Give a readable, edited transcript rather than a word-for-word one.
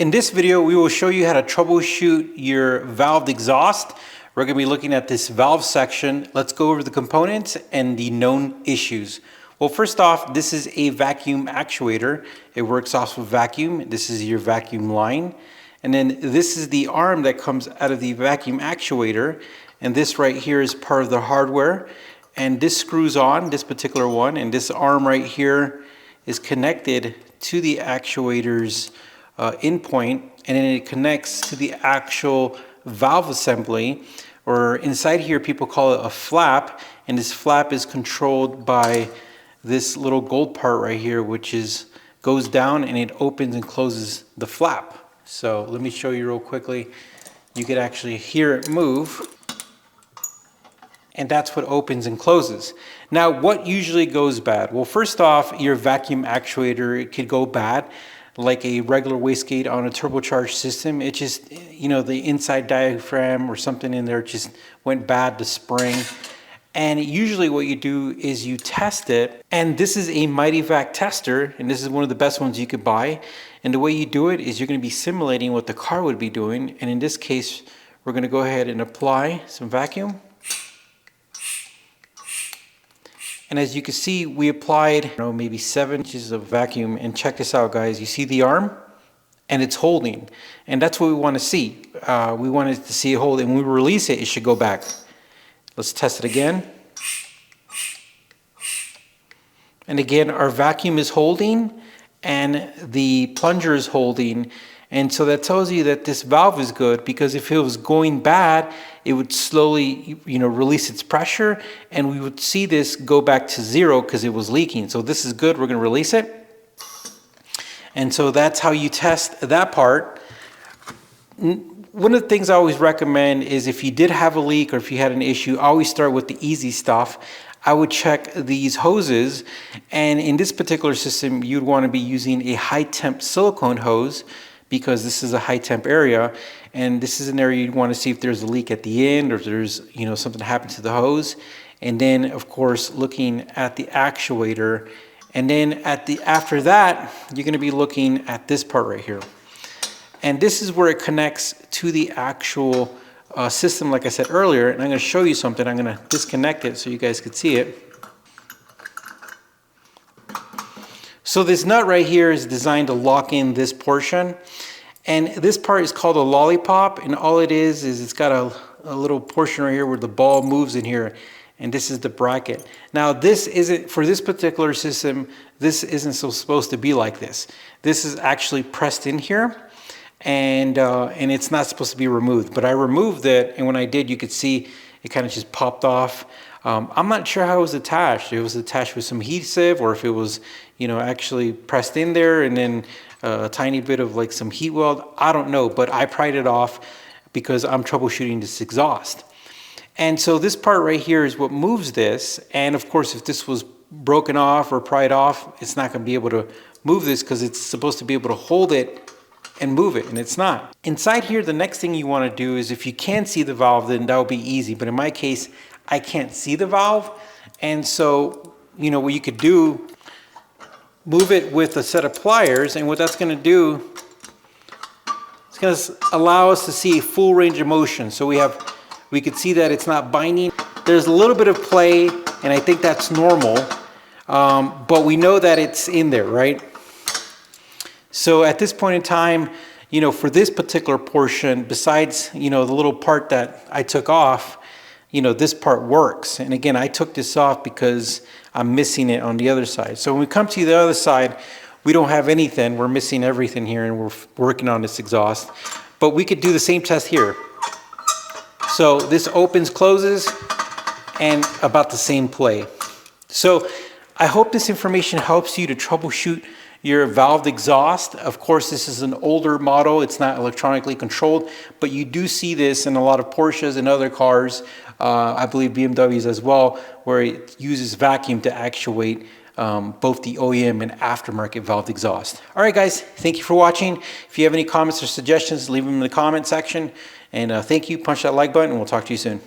In this video, we will show you how to troubleshoot your valve exhaust. We're going to be looking at this valve section. Let's go over the components and the known issues. Well, first off, this is a vacuum actuator. It works off of vacuum. This is your vacuum line. And then this is the arm that comes out of the vacuum actuator. And this right here is part of the hardware. And this screws on, this particular one. And this arm right here is connected to the actuator's endpoint, and then it connects to the actual valve assembly, or inside here people call it a flap, and this flap is controlled by this little gold part right here, which goes down and it opens and closes the flap. So let me show you real quickly. You could actually hear it move, and that's what opens and closes. Now, what usually goes bad? Well, first off, your vacuum actuator, it could go bad. Like a regular wastegate on a turbocharged system, it just, the inside diaphragm or something in there just went bad, the spring. And usually what you do is you test it, and this is a MightyVac tester, and this is one of the best ones you could buy. And the way you do it is you're going to be simulating what the car would be doing, and in this case, we're going to go ahead and apply some vacuum. And as you can see, we applied maybe 7 inches of vacuum, and check this out, guys. You see the arm, and it's holding, and that's what we want to see. We want to see it hold, and when we release it, it should go back. Let's test it again. And again, our vacuum is holding, and the plunger is holding, and so that tells you that this valve is good, because if it was going bad, it would slowly, release its pressure, and we would see this go back to 0 because it was leaking. So this is good. We're going to release it. And so that's how you test that part. One of the things I always recommend is if you did have a leak or if you had an issue, always start with the easy stuff. I would check these hoses, and in this particular system, you'd want to be using a high temp silicone hose, because this is a high temp area, and this is an area you'd want to see if there's a leak at the end, or if there's something happened to the hose. And then of course looking at the actuator, and then after that you're going to be looking at this part right here, and this is where it connects to the actual system, like I said earlier. And I'm going to show you something. I'm going to disconnect it so you guys could see it. So this nut right here is designed to lock in this portion, and this part is called a lollipop, and all it is it's got a little portion right here where the ball moves in here, and this is the bracket. Now this isn't, for this particular system, this isn't supposed to be like this. This is actually pressed in here, and it's not supposed to be removed, but I removed it, and when I did, you could see it kind of just popped off. I'm not sure how it was attached. It was attached with some adhesive, or if it was, actually pressed in there and then a tiny bit of like some heat weld. I don't know, but I pried it off because I'm troubleshooting this exhaust. And so this part right here is what moves this. And of course, if this was broken off or pried off, it's not going to be able to move this because it's supposed to be able to hold it and move it, and it's not. Inside here, the next thing you want to do is, if you can see the valve, then that would be easy. But in my case, I can't see the valve, and so what you could do, move it with a set of pliers, and what that's going to do, it's going to allow us to see a full range of motion. So we could see that it's not binding. There's a little bit of play, and I think that's normal, but we know that it's in there, right? So at this point in time, for this particular portion, besides the little part that I took off, this part works. And again, I took this off because I'm missing it on the other side. So when we come to the other side, we don't have anything. We're missing everything here, and we're working on this exhaust. But we could do the same test here. So this opens, closes, and about the same play. So I hope this information helps you to troubleshoot your valve exhaust. Of course, this is an older model. It's not electronically controlled, but you do see this in a lot of Porsches and other cars, I believe BMWs as well, where it uses vacuum to actuate both the OEM and aftermarket valve exhaust. All right, guys, thank you for watching. If you have any comments or suggestions, leave them in the comment section. And thank you. Punch that like button, and we'll talk to you soon.